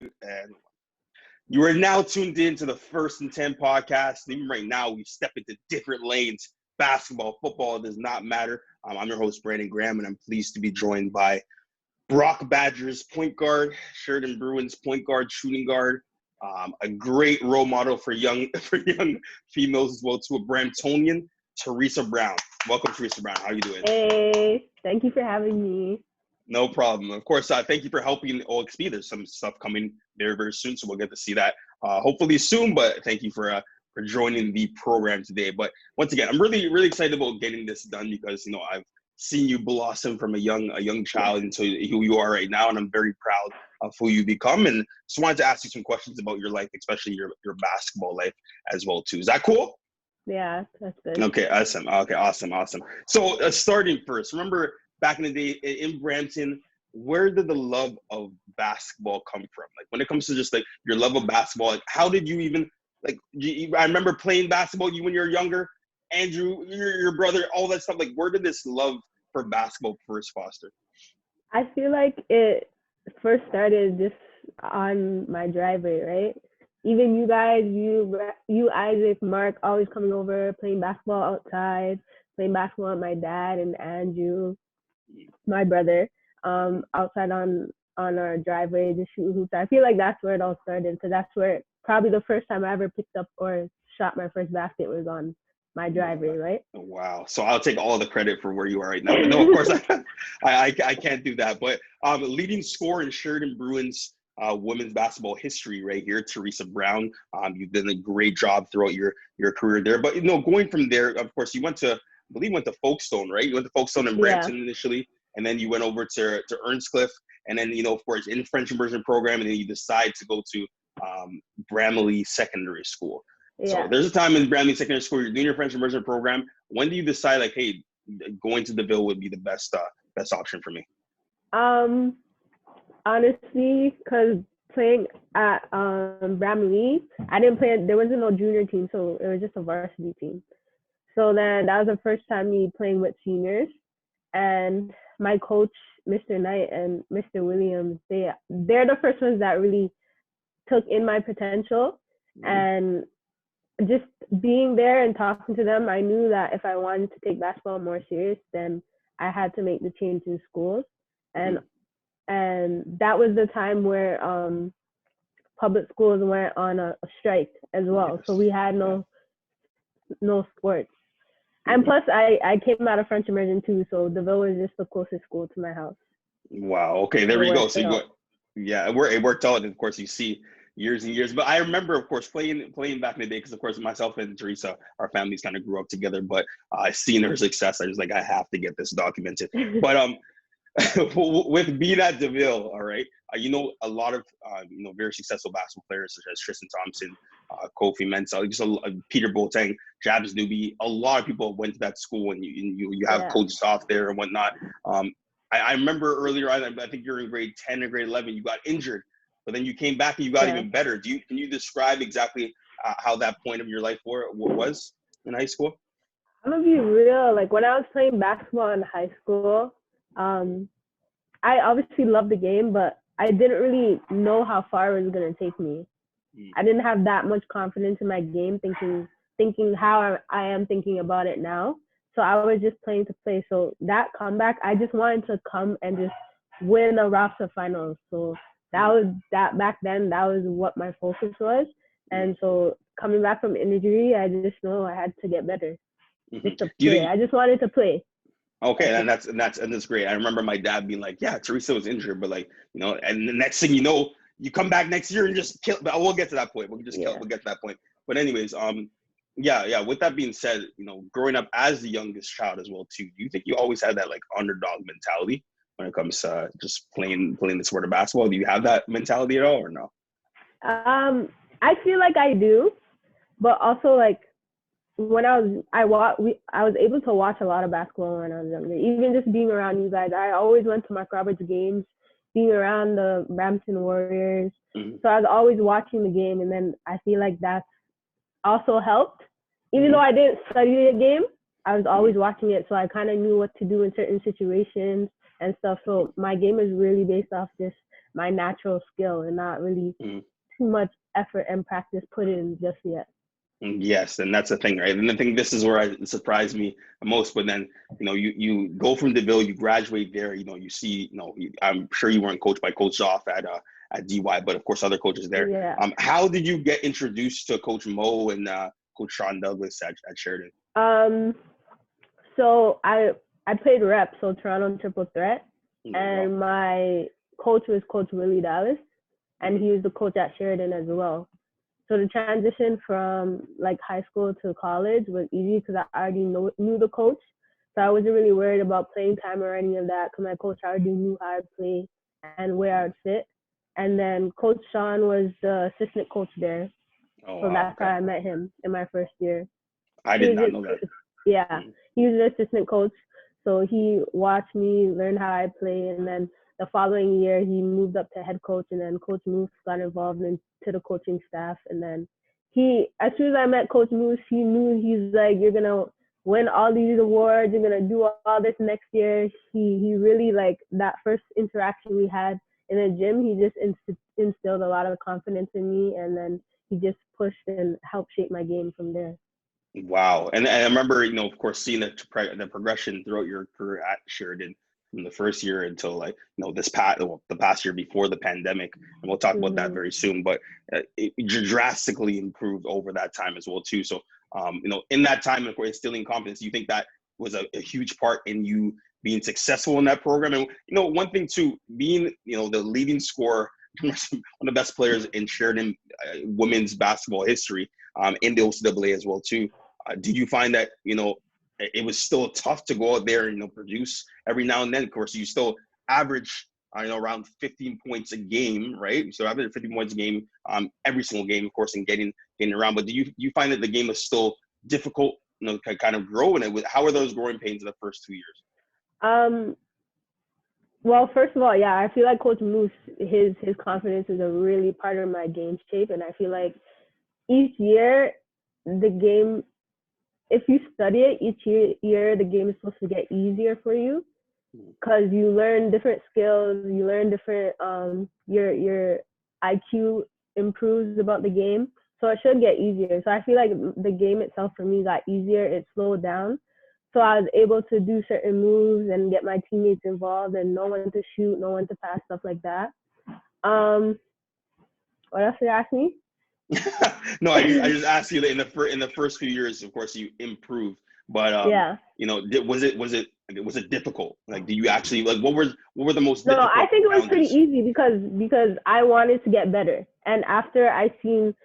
And you are now tuned in to the First and 10 podcast. Even right now, we step into different lanes. Basketball, football, it does not matter. I'm your host, Brandon Graham, and I'm pleased to be joined by Brock Badgers point guard, Sheridan Bruins point guard, shooting guard, a great role model for young females as well, to a Bramptonian, Theresa Brown. Welcome, Theresa Brown. How are you doing? Hey, thank you for having me. No problem. Of course, thank you for helping OXP. There's some stuff coming very, very soon, so we'll get to see that hopefully soon. But thank you for joining the program today. But once again, I'm really, really excited about getting this done because I've seen you blossom from a young child into who you are right now, and I'm very proud of who you become. And just wanted to ask you some questions about your life, especially your basketball life as well too. Is that cool? Yeah, that's good. Okay, awesome. Okay, awesome. So starting first, remember back in the day in Brampton, where did the love of basketball come from? Like when it comes to just like your love of basketball, like how did you even I remember playing basketball when you were younger, Andrew, your brother, all that stuff. Like where did this love for basketball first foster? I feel like it first started just on my driveway, right? Even you guys, you, Isaac, Mark, always coming over, playing basketball outside, playing basketball with my dad and Andrew, my brother, outside on our driveway, just shooting hoops. I feel like that's where it all started, because that's where probably the first time I ever picked up or shot my first basket was on my driveway, right? Wow. So I'll take all the credit for where you are right now. But no, of course, I can't do that. But leading scorer in Sheridan Bruins women's basketball history right here, Theresa Brown. You've done a great job throughout your career there. But, going from there, of course, I believe you went to Folkestone, right? You went to Folkestone in Brampton initially, and then you went over to Earnscliffe. And then, of course, in French immersion program, and then you decide to go to Bramley Secondary School. Yeah. So there's a time in Bramley Secondary School, you're doing your French immersion program. When do you decide, like, hey, going to DeVille would be the best option for me? Honestly, because playing at Bramley, I didn't play. There wasn't no junior team, so it was just a varsity team. So then that was the first time me playing with seniors, and my coach, Mr. Knight and Mr. Williams, they're the first ones that really took in my potential. And just being there and talking to them, I knew that if I wanted to take basketball more serious, then I had to make the change in schools. And that was the time where public schools went on a strike as well. So we had no sports. And plus, I came out of French immersion too, so DeVille was just the closest school to my house. Wow. Okay, there you go. So it worked out. And of course, you see years and years. But I remember, of course, playing back in the day, because of course myself and Theresa, our families kind of grew up together. But seeing her success, I was like, I have to get this documented. But with being at DeVille, all right, a lot of very successful basketball players such as Tristan Thompson, Kofi Mensah, just Peter Boateng, Jabs Newby. A lot of people went to that school, and you have coaches off there and whatnot. I remember earlier on, I think you're in grade 10 or grade 11, you got injured, but then you came back and you got even better. Can you describe exactly how that point of your life was in high school? I'm gonna be real. Like when I was playing basketball in high school, I obviously loved the game, but I didn't really know how far it was gonna take me. I didn't have that much confidence in my game, thinking how I am thinking about it now. So I was just playing to play. So that comeback, I just wanted to come and just win a roster finals. So that back then, that was what my focus was. And so coming back from injury, I just know I had to get better. Just to play. I just wanted to play. Okay, and that's great. I remember my dad being like, "Yeah, Theresa was injured, but and the next thing you know, you come back next year and just kill." But we'll get to that point. We'll get to that point. But anyways, with that being said, growing up as the youngest child as well too, do you think you always had that like underdog mentality when it comes to just playing the sport of basketball? Do you have that mentality at all, or no? I feel like I do, but also like when I was able to watch a lot of basketball when I was younger. Even just being around you guys, I always went to Mark Roberts games, being around the Brampton Warriors. So I was always watching the game, and then I feel like that's also helped. Even though I didn't study the game, I was always watching it, so I kind of knew what to do in certain situations and stuff. So my game is really based off just my natural skill and not really too much effort and practice put in just yet. Yes, and that's the thing, right? And I think this is where it surprised me most. But then, you go from DeVille, you graduate there. You see, I'm sure you weren't coached by Coach Zoff at DY, but of course other coaches there. Yeah. How did you get introduced to Coach Mo and Coach Sean Douglas at Sheridan? So I played rep, so Toronto Triple Threat, and my coach was Coach Willie Dallas, and he was the coach at Sheridan as well. So the transition from like high school to college was easy because I already knew the coach. So I wasn't really worried about playing time or any of that because my coach already knew how I'd play and where I'd fit. And then Coach Sean was the assistant coach there. So that's how I met him in my first year. I did not know that. Yeah, he was the assistant coach. So he watched me learn how I play, and then the following year he moved up to head coach, and then Coach Moose got involved into the coaching staff. And then as soon as I met Coach Moose, he knew, he's like, you're gonna win all these awards, you're gonna do all this next year. He really, like, that first interaction we had in the gym, he just instilled a lot of confidence in me, and then he just pushed and helped shape my game from there. Wow. And I remember, of course, seeing the progression throughout your career at Sheridan from the first year until the past year before the pandemic. And we'll talk about that very soon, but it drastically improved over that time as well too. So, in that time, of course, instilling confidence, you think that was a huge part in you being successful in that program? And, one thing too, being, the leading scorer, one of the best players in Sheridan women's basketball history, in the OCAA as well too. Did you find that, it was still tough to go out there and, produce every now and then? Of course, you still average, around 15 points a game, right? So average 15 points a game, every single game, of course, and getting around. But do you find that the game was still difficult, to kind of grow? And how are those growing pains in the first 2 years? Well, first of all, yeah, I feel like Coach Moose, his confidence is a really part of my game shape, and I feel like each year the game, if you study it, each year the game is supposed to get easier for you because you learn different skills, you learn different, your IQ improves about the game, so it should get easier. So I feel like the game itself for me got easier, it slowed down. So I was able to do certain moves and get my teammates involved and know when to shoot, know when to pass, stuff like that. What else did you ask me? No, I just asked you that in the first few years, of course, you improved, but was it difficult? Like, do you actually, like, what were the most difficult? No, I think it was pretty easy because I wanted to get better, and after I seen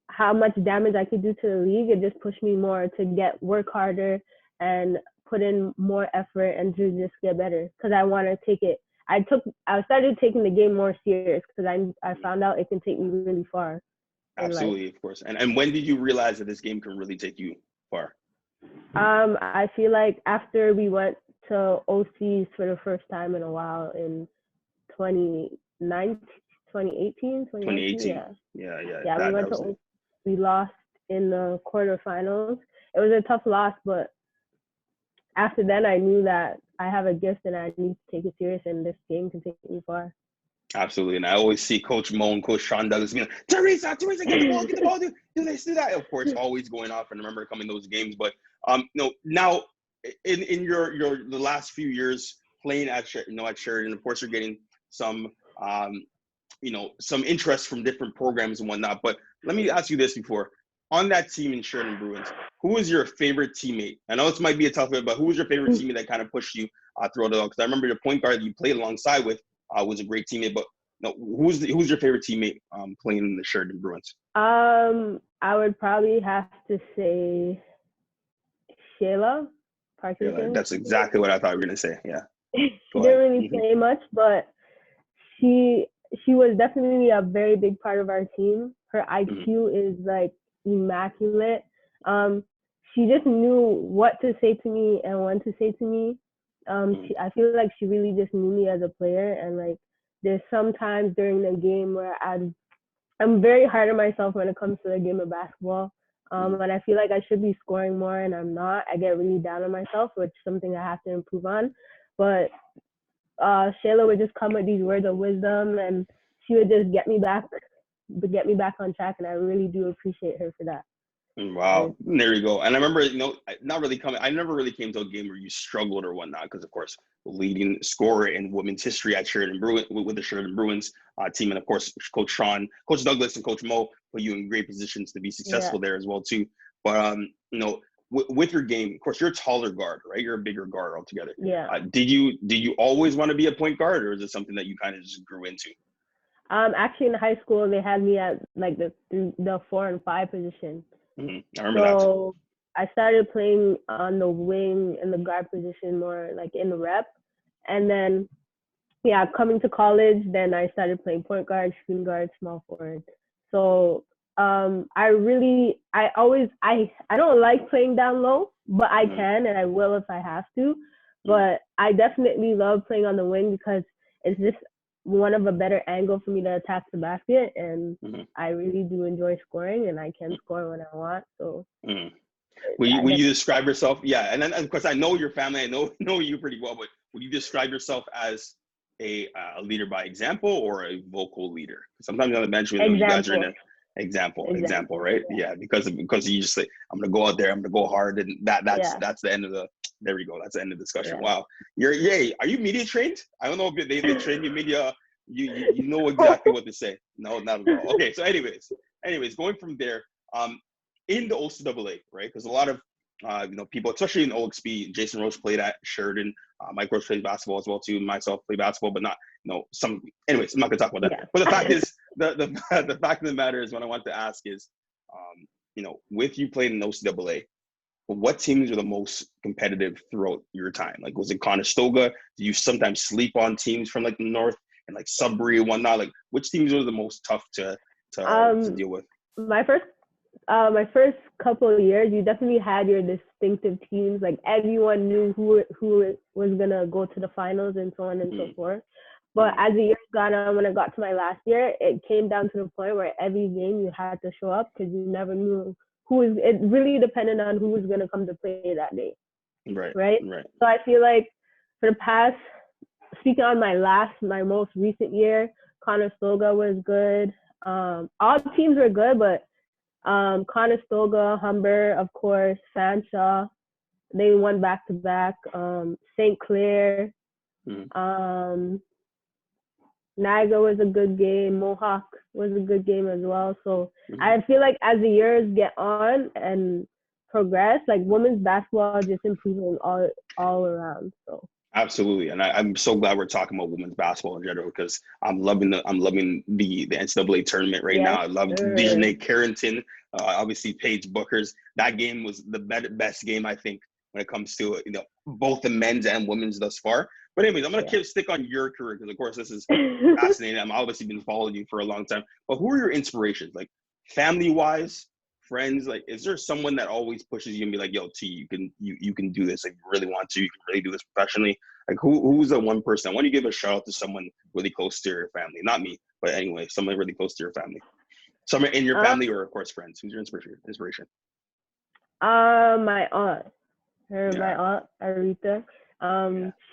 how much damage I could do to the league, it just pushed me more to work harder and put in more effort and to just get better because I want to take it. I started taking the game more serious because I found out it can take me really far. Absolutely, of course. And when did you realize that this game can really take you far? I feel like after we went to OCs for the first time in a while in 2018. Yeah, we went to OCs. We lost in the quarterfinals. It was a tough loss, but after then I knew that I have a gift and I need to take it serious, and this game can take me far. Absolutely. And I always see Coach Mo and Coach Sean Douglas being like, Theresa, get the ball, do this, do that. Of course, always going off, and remember coming those games. But now in the last few years playing at Sheridan, of course, you're getting some some interest from different programs and whatnot. But let me ask you this before. On that team in Sheridan Bruins, who was your favorite teammate? I know this might be a tough one, but who was your favorite teammate that kind of pushed you throughout it all? Because I remember your point guard that you played alongside with was a great teammate. But who's your favorite teammate playing in the Sheridan Bruins? I would probably have to say Shayla Parkinson. That's exactly what I thought you were gonna say. Yeah. She didn't really play much, but she was definitely a very big part of our team. Her IQ is like immaculate. She just knew what to say to me and when to say to me. I feel like she really just knew me as a player, and like there's sometimes during the game where I'm very hard on myself when it comes to the game of basketball. And I feel like I should be scoring more and I'm not. I get really down on myself, which is something I have to improve on. But Shayla would just come with these words of wisdom, and she would just get me back on track, and I really do appreciate her for that. Wow, there you go. And I remember, not really coming. I never really came to a game where you struggled or whatnot, because of course, leading scorer in women's history at Sheridan Bruins with the Sheridan Bruins team, and of course, Coach Sean, Coach Douglas, and Coach Mo put you in great positions to be successful there as well too. But with your game, of course, you're a taller guard, right? You're a bigger guard altogether. Yeah. Did you always want to be a point guard, or is it something that you kind of just grew into? Actually, in high school, they had me at like the 4 and 5 position. Mm-hmm. I remember that. So I started playing on the wing and the guard position more like in the rep. And then, coming to college, then I started playing point guard, shooting guard, small forward. So I don't like playing down low, but I can and I will if I have to. But I definitely love playing on the wing because it's just one of a better angle for me to attack the basket, and I really do enjoy scoring, and I can score when I want. So, will you describe yourself? Yeah, and then of course I know your family, I know you pretty well, but would you describe yourself as a leader by example or a vocal leader? Sometimes on the bench we know you guys are in an example, right? Yeah, because you just say I'm gonna go out there, I'm gonna go hard, and that's the end of the. There we go. That's the end of the discussion. Yeah. Wow. Are you media trained? I don't know if they train you media. You know exactly what to say. No, not at all. Okay. So anyways, going from there, in the OCAA, right? Because a lot of people, especially in OXP, Jason Roche played at Sheridan. Mike Roche plays basketball as well too. Myself play basketball, but not some. Anyways, I'm not gonna talk about that. Yeah. But the fact is, the fact of the matter is, what I want to ask is, with you playing in OCAA, what teams are the most competitive throughout your time? Like, was it Conestoga? Do you sometimes sleep on teams from like the north and like Sudbury and whatnot? Like, which teams are the most tough to deal with? My first couple of years, you definitely had your distinctive teams. Like everyone knew who was gonna go to the finals and so on and so forth. But as the years gone on, when I got to my last year, it came down to the point where every game you had to show up because you never knew it really depended on who was going to come to play that day. Right. So I feel like for the past, speaking on my most recent year, Conestoga was good. All teams were good, but Conestoga, Humber, of course, Fanshawe, they won back to back. St. Clair, Niagara was a good game. Mohawk was a good game as well. So I feel like as the years get on and progress, like women's basketball is just improving all around. So absolutely, and I'm so glad we're talking about women's basketball in general because I'm loving the NCAA tournament right now. I love Dejanay Carrington, obviously Paige Booker's. That game was the best game I think when it comes to both the men's and women's thus far. But anyways, I'm going to stick on your career because, of course, this is fascinating. I've obviously been following you for a long time. But who are your inspirations? Like, family-wise, friends? Like, is there someone that always pushes you and be like, yo, T, you can do this. Like, you really want to. You can really do this professionally. Like, who's the one person? I want to give a shout-out to someone really close to your family. Not me, but anyway, someone really close to your family. Someone in your family or, of course, friends. Who's your inspiration? My aunt. My aunt, Aretha.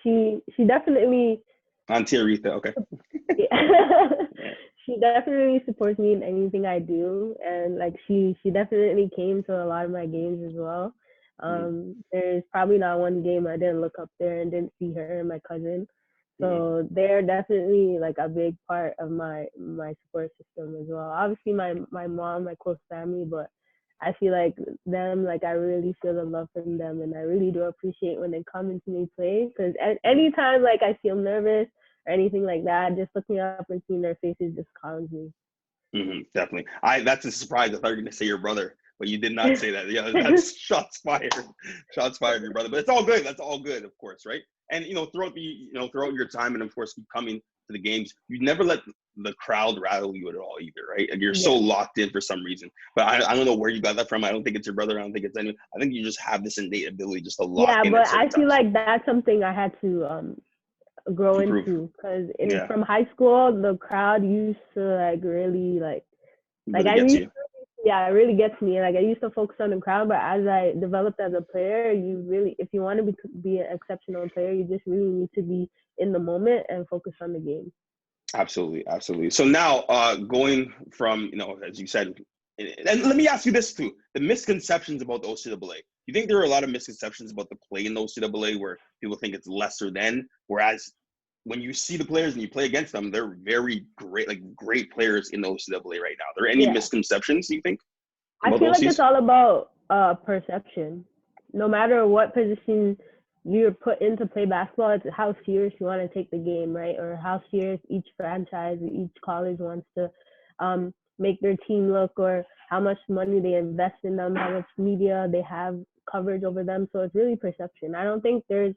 She definitely Auntie Aretha, okay. She definitely supports me in anything I do, and like she definitely came to a lot of my games as well. There's probably not one game I didn't look up there and didn't see her and my cousin. So they're definitely like a big part of my support system as well. Obviously my mom, my close family, but I feel like them, like I really feel the love from them, and I really do appreciate when they come and see me play. Because anytime like I feel nervous or anything like that, just looking up and seeing their faces just calms me. Definitely. That's a surprise. I thought you were gonna say your brother, but you did not say that. Yeah, that's shots fired. Shots fired, your brother. But it's all good. That's all good, of course, right? And throughout your time, and of course, keep coming to the games, you never let the crowd rattle you at all either, right? And you're so locked in for some reason. But I don't know where you got that from. I don't think it's your brother. I don't think it's anyone. I think you just have this innate ability just to lock in. Yeah, but I feel like that's something I had to grow into because from high school, the crowd used to like really like I used to Yeah, it really gets me. Like I used to focus on the crowd, but as I developed as a player, you really, if you want to be an exceptional player, you just really need to be in the moment and focus on the game. Absolutely, absolutely. So now, going from, as you said, and let me ask you this too: the misconceptions about the OCAA. You think there are a lot of misconceptions about the play in the OCAA where people think it's lesser than, whereas when you see the players and you play against them, they're very great, like great players in the OCAA right now. Are there any misconceptions you think? I feel like it's all about perception. No matter what position you're put in to play basketball, it's how serious you want to take the game, right? Or how serious each franchise or each college wants to make their team look, or how much money they invest in them, how much media they have coverage over them. So it's really perception. I don't think there's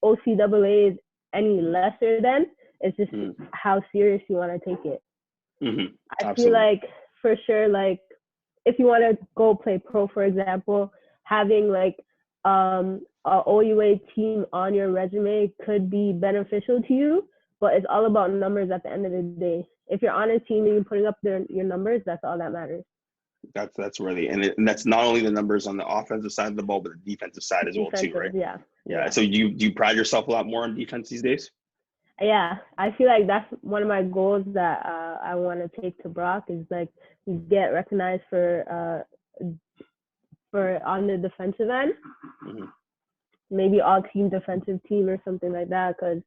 OCAA is any lesser than. It's just how serious you want to take it. I feel like for sure, like if you want to go play pro, for example, having like a OUA team on your resume could be beneficial to you, but it's all about numbers at the end of the day. If you're on a team and you're putting up your numbers, that's all that matters. That's really, and that's not only the numbers on the offensive side of the ball, but the defensive side as well too, right? Yeah. So do you pride yourself a lot more on defense these days? Yeah, I feel like that's one of my goals that I want to take to Brock, is like get recognized for on the defensive end, maybe all team defensive team or something like that, because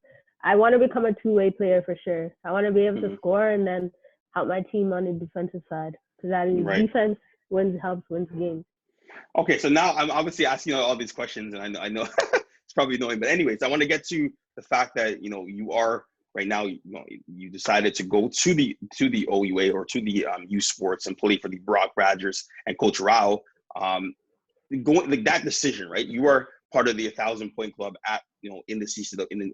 I want to become a two-way player for sure. I want to be able to score and then help my team on the defensive side, because that is defense helps wins games. Okay, so now I'm obviously asking all these questions, and I know it's probably annoying, but anyways, I want to get to the fact that you are right now. You decided to go to the OUA or to the U Sports and play for the Brock Badgers and Coach Rao. Going like that decision, right? You are part of the 1,000-point club at in the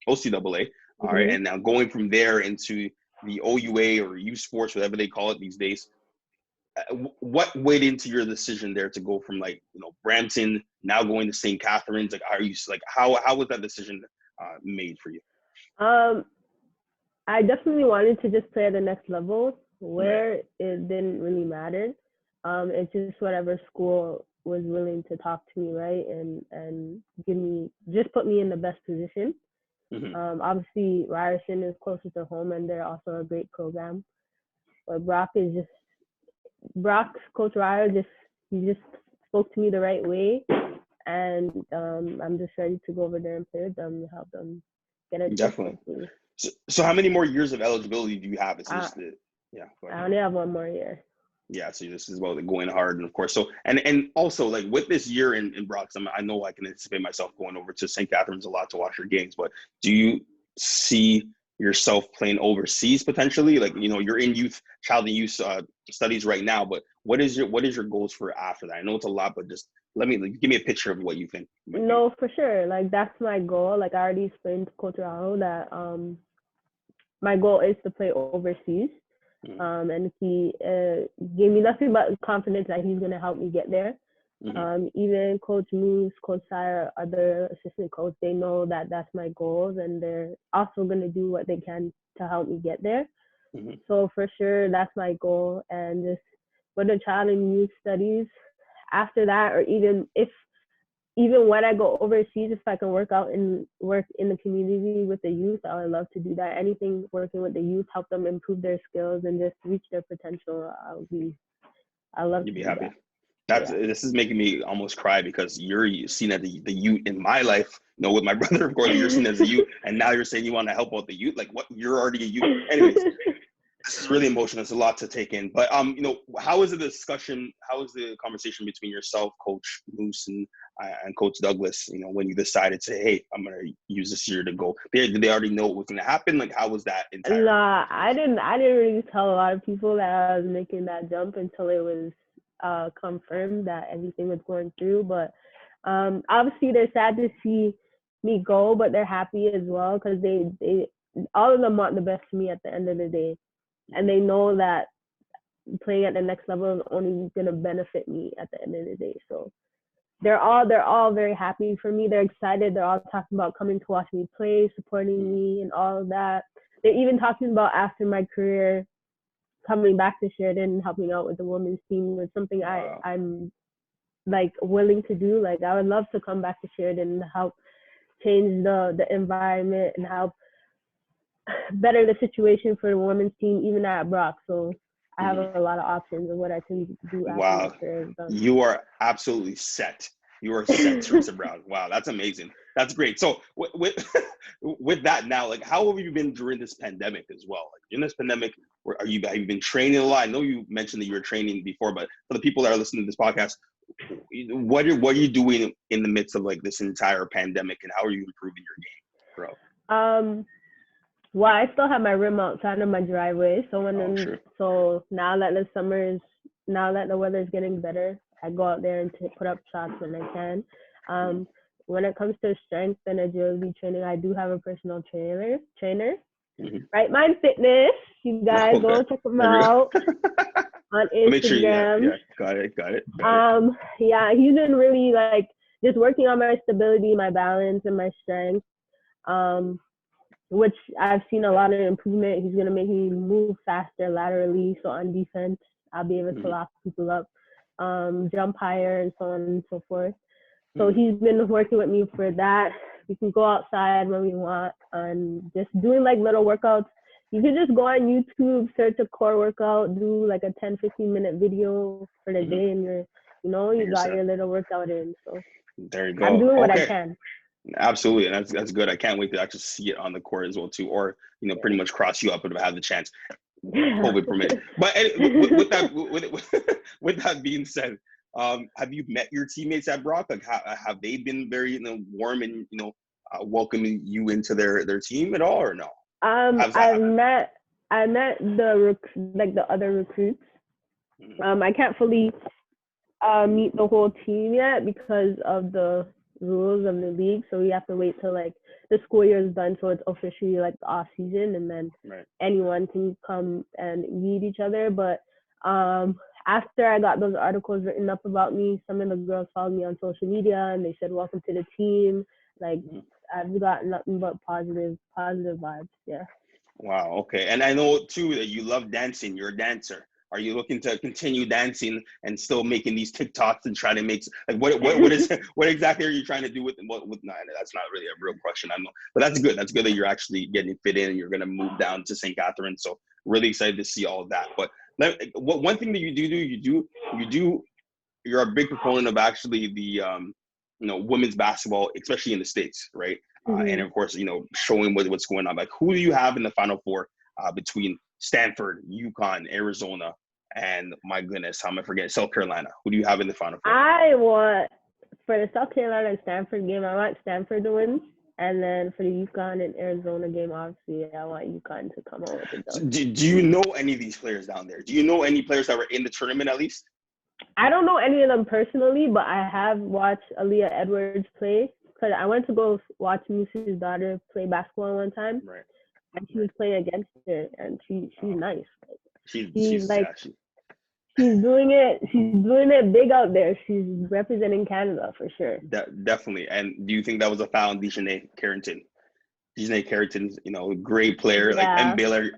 OCAA, all right, and now going from there into the OUA or U Sports, whatever they call it these days. What went into your decision there to go from Brampton now going to St. Catharines? Like, are you like how was that decision made for you? I definitely wanted to just play at the next level. Where it didn't really matter. It's just whatever school was willing to talk to me, right, and put me in the best position. Obviously, Ryerson is closer to home, and they're also a great program. But Coach Ryer he spoke to me the right way, and I'm just ready to go over there and play with them and help them get it. Definitely. So how many more years of eligibility do you have? I only have one more year. Yeah, so this is about going hard, and of course, so and also like with this year in Brock, I know I can anticipate myself going over to St. Catharines a lot to watch your games. But do you see yourself playing overseas potentially? Like you're in child and youth studies right now, but what is your goals for after that? I know it's a lot, but just give me a picture of what you think. No, for sure. Like that's my goal. Like I already explained to Coach Rao that my goal is to play overseas. And he gave me nothing but confidence that he's going to help me get there. Even Coach Moose, Coach Sire, other assistant coach, they know that that's my goals, and they're also going to do what they can to help me get there. So for sure, that's my goal. And just with the child and youth studies, after that, or even when I go overseas, if I can work in the community with the youth, I would love to do that. Anything working with the youth, help them improve their skills and just reach their potential. I love to be happy. This is making me almost cry, because you're seen as the youth in my life. With my brother, of course, you're seen as a youth, and now you're saying you want to help out the youth. Like, what? You're already a youth. Anyways, this is really emotional. It's a lot to take in. But how is the discussion? How is the conversation between yourself, Coach Moose, and Coach Douglas? When you decided to, hey, I'm gonna use this year to go. Did they already know what was gonna happen? Like, how was that entire? Nah, I didn't really tell a lot of people that I was making that jump until it was confirmed that everything was going through. But obviously they're sad to see me go, but they're happy as well, because they all of them want the best for me at the end of the day, and they know that playing at the next level is only going to benefit me at the end of the day. So they're all very happy for me. They're excited. They're all talking about coming to watch me play, supporting me, and all of that. They're even talking about after my career, coming back to Sheridan and helping out with the women's team was something I'm like willing to do. Like I would love to come back to Sheridan and help change the environment and help better the situation for the women's team, even at Brock. So I have a lot of options of what I can do after my career is done. You are absolutely set. You are set, Theresa Brown. Wow, that's amazing. That's great. So with that now, like how have you been during this pandemic as well? Like in this pandemic, have you been training a lot? I know you mentioned that you were training before, but for the people that are listening to this podcast, what are you doing in the midst of like this entire pandemic, and how are you improving your game, bro? Well, I still have my rim outside of my driveway. So so now that the weather is getting better, I go out there and put up shots when I can. When it comes to strength and agility training, I do have a personal trainer. Right Mind Fitness. You guys go check them out on Instagram. Make sure got it. Yeah, he's been really like just working on my stability, my balance, and my strength. Which I've seen a lot of improvement. He's gonna make me move faster laterally, so on defense I'll be able to lock people up, jump higher, and so on and so forth. So he's been working with me for that. We can go outside when we want and just doing like little workouts. You can just go on YouTube, search a core workout, do like a 10-15 minute video for the day, and you got your little workout in. So there you go. I'm doing what I can. Absolutely, and that's good. I can't wait to actually see it on the court as well too, or pretty much cross you up if I have the chance, COVID permitting. But with that being said, have you met your teammates at Brock? Like, have they been very warm and welcoming you into their team at all, or no? I met the other recruits. I can't fully meet the whole team yet because of the rules of the league, so we have to wait till like the school year is done, so it's officially like the off season, and then anyone can come and meet each other. But after I got those articles written up about me, some of the girls followed me on social media and they said welcome to the team. Like I've got nothing but positive vibes. Yeah. Wow. Okay. And I know too that you love dancing. You're a dancer. Are you looking to continue dancing and still making these TikToks and trying to make like what exactly are you trying to do with no, that's not really a real question. I know, but that's good. That's good that you're actually getting fit in and you're going to move down to St. Catharines. So really excited to see all of that. But one thing that you're a big proponent of actually the women's basketball, especially in the States, right? And of course, showing what's going on. Like, who do you have in the Final Four between Stanford, UConn, Arizona, and my goodness, how am I forgetting South Carolina? Who do you have in the Final Four? For the South Carolina and Stanford game, I want Stanford to win. And then for the UConn and Arizona game, obviously, I want UConn to come out with the dub. Do you know any of these players down there? Do you know any players that were in the tournament at least? I don't know any of them personally, but I have watched Aaliyah Edwards play. Because I went to go watch Moose's daughter play basketball one time. Right. And she was playing against her, and she's nice. She's doing it big out there. She's representing Canada for sure. Definitely. And do you think that was a foul on Dejanay Carrington? Dejanay Carrington's, great player. Like, and Baylor,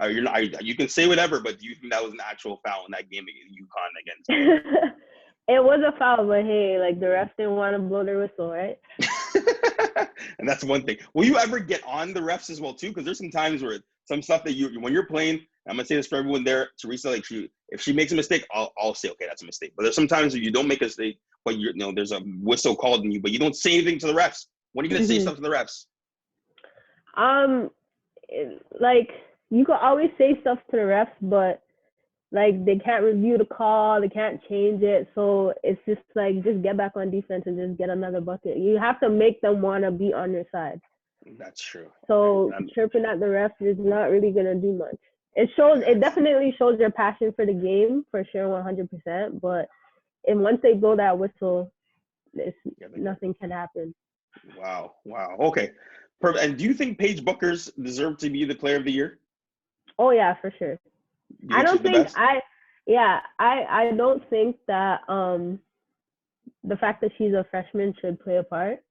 you can say whatever, but do you think that was an actual foul in that game against UConn against? It was a foul, but hey, like the refs didn't want to blow their whistle, right? And that's one thing. Will you ever get on the refs as well too? Because there's some times where some stuff that when you're playing, I'm gonna say this for everyone there, Theresa, like if she makes a mistake, I'll say, okay, that's a mistake. But there's sometimes where you don't make a mistake, but there's a whistle called on you, but you don't say anything to the refs. When are you gonna say stuff to the refs? Like you could always say stuff to the refs, but like they can't review the call, they can't change it. So it's just like just get back on defense and just get another bucket. You have to make them want to be on your side. That's true. So chirping at the refs is not really gonna do much. It definitely shows your passion for the game for sure, 100%. But once they blow that whistle, nothing can happen. Wow. Okay. Perfect. And do you think Paige Buckers deserved to be the Player of the Year? Oh yeah, for sure. I don't think I don't think that the fact that she's a freshman should play a part.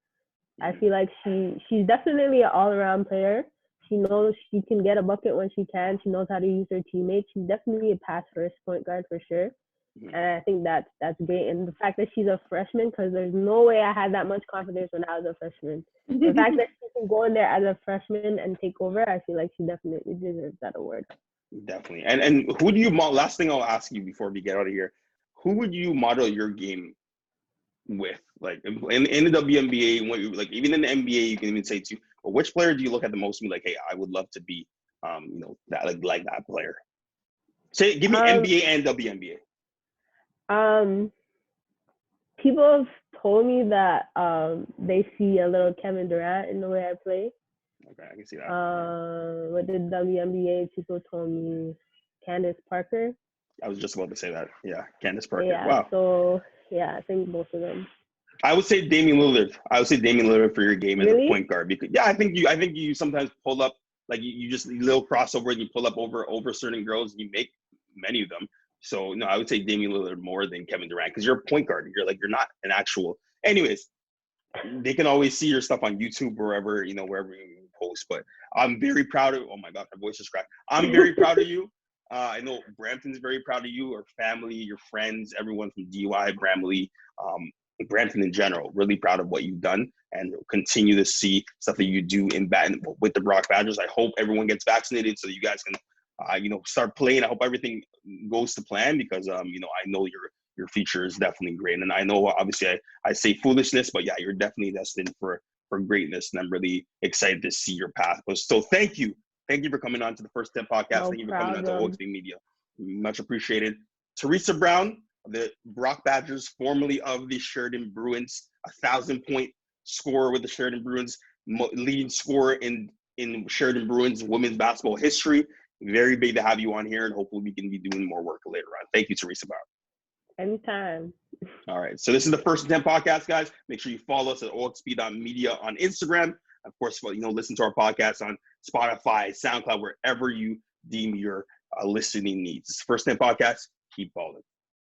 I feel like she's definitely an all-around player. She knows she can get a bucket when she can. She knows how to use her teammates. She's definitely a pass first point guard for sure. And I think that's great. And the fact that she's a freshman, because there's no way I had that much confidence when I was a freshman. The fact that she can go in there as a freshman and take over, I feel like she definitely deserves that award. Definitely. And who do you last thing I'll ask you before we get out of here, who would you model your game with? Like in the WNBA, like even in the NBA, you can even say too, but which player do you look at the most and be like, hey, I would love to be that like that player? Say give me NBA and WNBA. People have told me that they see a little Kevin Durant in the way I play. Okay, I can see that. With the WNBA, people told me Candace Parker. I was just about to say that. Yeah, Candace Parker. Yeah, wow. So yeah, I think both of them. I would say Damian Lillard. I would say Damian Lillard for your game as a point guard, because I think you sometimes pull up, like you just little crossover and you pull up over certain girls and you make many of them. So no, I would say Damian Lillard more than Kevin Durant, because you're a point guard. You're not an actual. Anyways, they can always see your stuff on YouTube or wherever you post. But I'm very proud of. Oh my God, my voice is cracked. I'm very proud of you. I know Brampton's very proud of you, your family, your friends, everyone from DY, Bramley, Brampton in general. Really proud of what you've done, and continue to see stuff that you do with the Brock Badgers. I hope everyone gets vaccinated so that you guys can, start playing. I hope everything goes to plan, because I know your future is definitely great, and I know obviously I say foolishness, but yeah, you're definitely destined for greatness, and I'm really excited to see your path. So thank you for coming on to the First 10 podcast. No Thank you for problem. coming on to OXP Media. Much appreciated. Theresa Brown, the Brock Badgers, formerly of the Sheridan Bruins, 1,000-point scorer with the Sheridan Bruins, leading scorer in Sheridan Bruins women's basketball history. Very big to have you on here, and hopefully we can be doing more work later on. Thank you, Theresa Brown. Anytime. All right. So this is the First 10 podcast, guys. Make sure you follow us at oxp.media on Instagram. Of course, listen to our podcast on Spotify, SoundCloud, wherever you deem your listening needs. It's the First 10 podcast. Keep balling.